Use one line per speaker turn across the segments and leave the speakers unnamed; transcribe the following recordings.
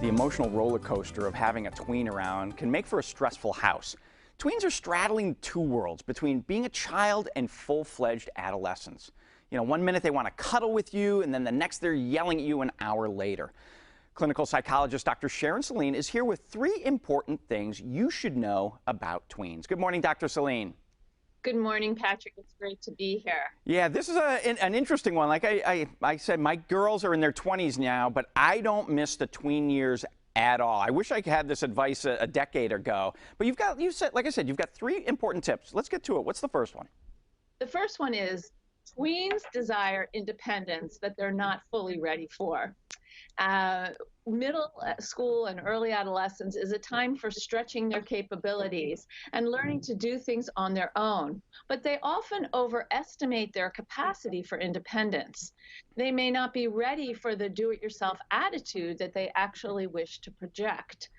The emotional roller coaster of having a tween around can make for a stressful house. Tweens are straddling two worlds between being a child and full-fledged adolescence. You know, one minute they want to cuddle with you, and then the next they're yelling at you an hour later. Clinical psychologist Dr. Sharon Saline is here with 3 important things you should know about tweens. Good morning, Dr. Saline.
Good morning, Patrick. It's great to be here.
Yeah, this is an interesting one. Like I said, my girls are in their 20s now, but I don't miss the tween years at all. I wish I had this advice a decade ago. But like I said, you've got 3 important tips. Let's get to it. What's the first one?
The first one is tweens desire independence that they're not fully ready for. Middle school and early adolescence is a time for stretching their capabilities and learning to do things on their own, but they often overestimate their capacity for independence. They may not be ready for the do-it-yourself attitude that they actually wish to project.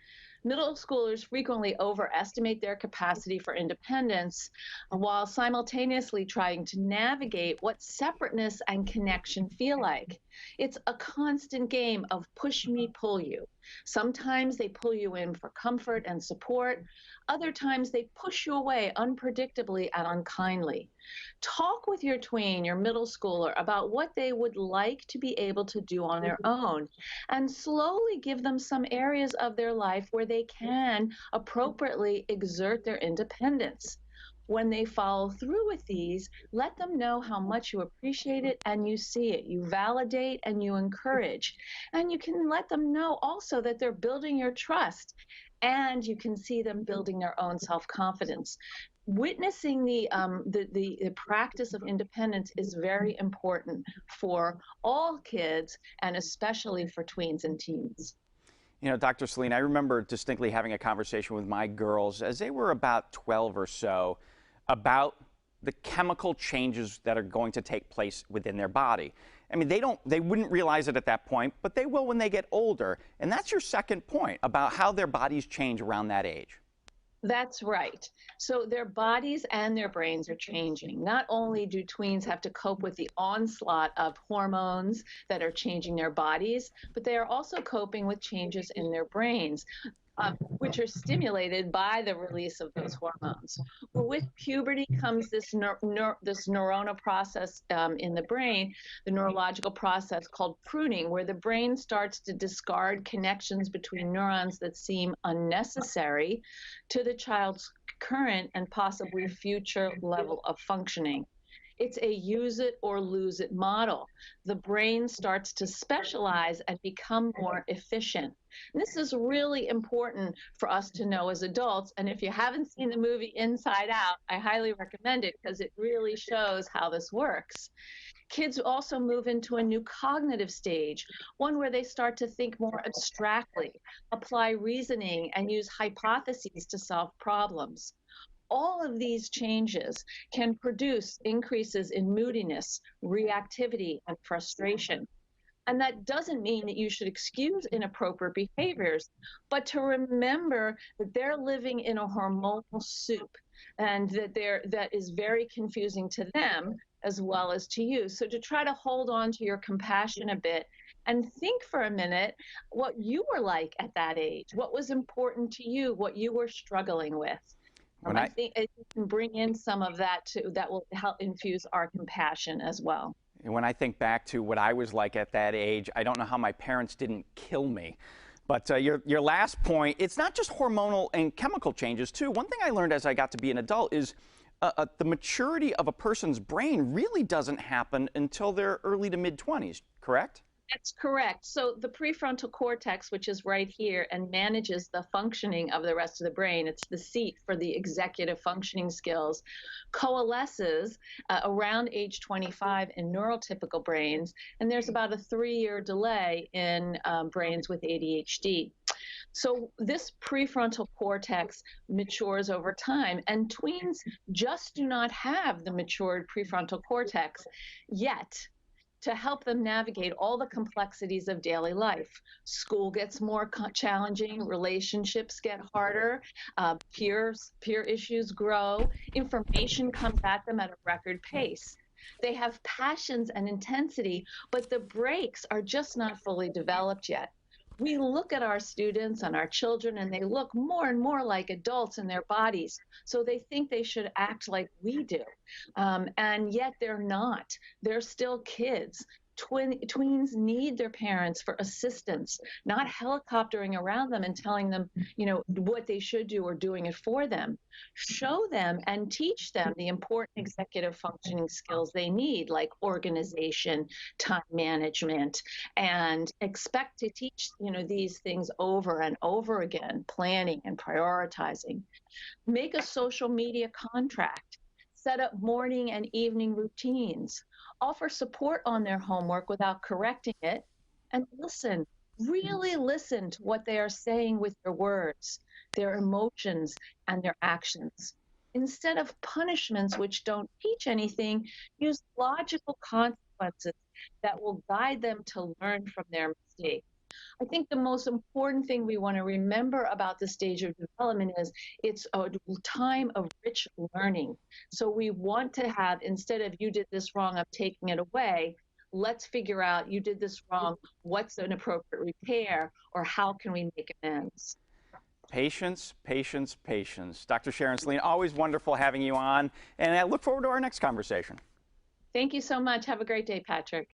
Middle schoolers frequently overestimate their capacity for independence while simultaneously trying to navigate what separateness and connection feel like. It's a constant game of push me, pull you. Sometimes they pull you in for comfort and support. Other times they push you away unpredictably and unkindly. Talk with your tween, your middle schooler, about what they would like to be able to do on their own, and slowly give them some areas of their life where they can appropriately exert their independence. When they follow through with these, let them know how much you appreciate it and you see it. You validate and you encourage. And you can let them know also that they're building your trust, and you can see them building their own self-confidence. Witnessing the practice of independence is very important for all kids, and especially for tweens and teens.
You know, Dr. Saline, I remember distinctly having a conversation with my girls as they were about 12 or so about the chemical changes that are going to take place within their body. I mean, they wouldn't realize it at that point, but they will when they get older. And that's your second point about how their bodies change around that age.
That's right. So their bodies and their brains are changing. Not only do tweens have to cope with the onslaught of hormones that are changing their bodies, but they are also coping with changes in their brains, which are stimulated by the release of those hormones. With puberty comes this neuronal process in the brain, the neurological process called pruning, where the brain starts to discard connections between neurons that seem unnecessary to the child's current and possibly future level of functioning. It's a use it or lose it model. The brain starts to specialize and become more efficient. And this is really important for us to know as adults. And if you haven't seen the movie Inside Out, I highly recommend it because it really shows how this works. Kids also move into a new cognitive stage, one where they start to think more abstractly, apply reasoning, and use hypotheses to solve problems. All of these changes can produce increases in moodiness, reactivity, and frustration. And that doesn't mean that you should excuse inappropriate behaviors, but to remember that they're living in a hormonal soup, and that is very confusing to them as well as to you. So to try to hold on to your compassion a bit and think for a minute what you were like at that age, what was important to you, what you were struggling with. I think it can bring in some of that too, that will help infuse our compassion as well.
And when I think back to what I was like at that age, I don't know how my parents didn't kill me. But your last point, it's not just hormonal and chemical changes too. One thing I learned as I got to be an adult is the maturity of a person's brain really doesn't happen until their early to mid-20s, correct?
That's correct. So the prefrontal cortex, which is right here and manages the functioning of the rest of the brain, it's the seat for the executive functioning skills, coalesces around age 25 in neurotypical brains, and there's about a 3-year delay in brains with ADHD. So this prefrontal cortex matures over time, and tweens just do not have the matured prefrontal cortex yet to help them navigate all the complexities of daily life. School gets more challenging, relationships get harder, peer issues grow, information comes at them at a record pace. They have passions and intensity, but the brakes are just not fully developed yet. We look at our students and our children, and they look more and more like adults in their bodies. So they think they should act like we do. And yet they're not. They're still kids. Tweens need their parents for assistance, not helicoptering around them and telling them, what they should do or doing it for them. Show them and teach them the important executive functioning skills they need, like organization, time management, and expect to teach, these things over and over again, planning and prioritizing. Make a social media contract. Set up morning and evening routines. Offer support on their homework without correcting it. And listen, really listen to what they are saying with their words, their emotions, and their actions. Instead of punishments which don't teach anything, use logical consequences that will guide them to learn from their mistakes. I think the most important thing we want to remember about the stage of development is it's a time of rich learning. So we want to have, instead of you did this wrong, I'm taking it away, let's figure out you did this wrong, what's an appropriate repair, or how can we make amends?
Patience, patience, patience. Dr. Sharon Saline, always wonderful having you on, and I look forward to our next conversation.
Thank you so much. Have a great day, Patrick.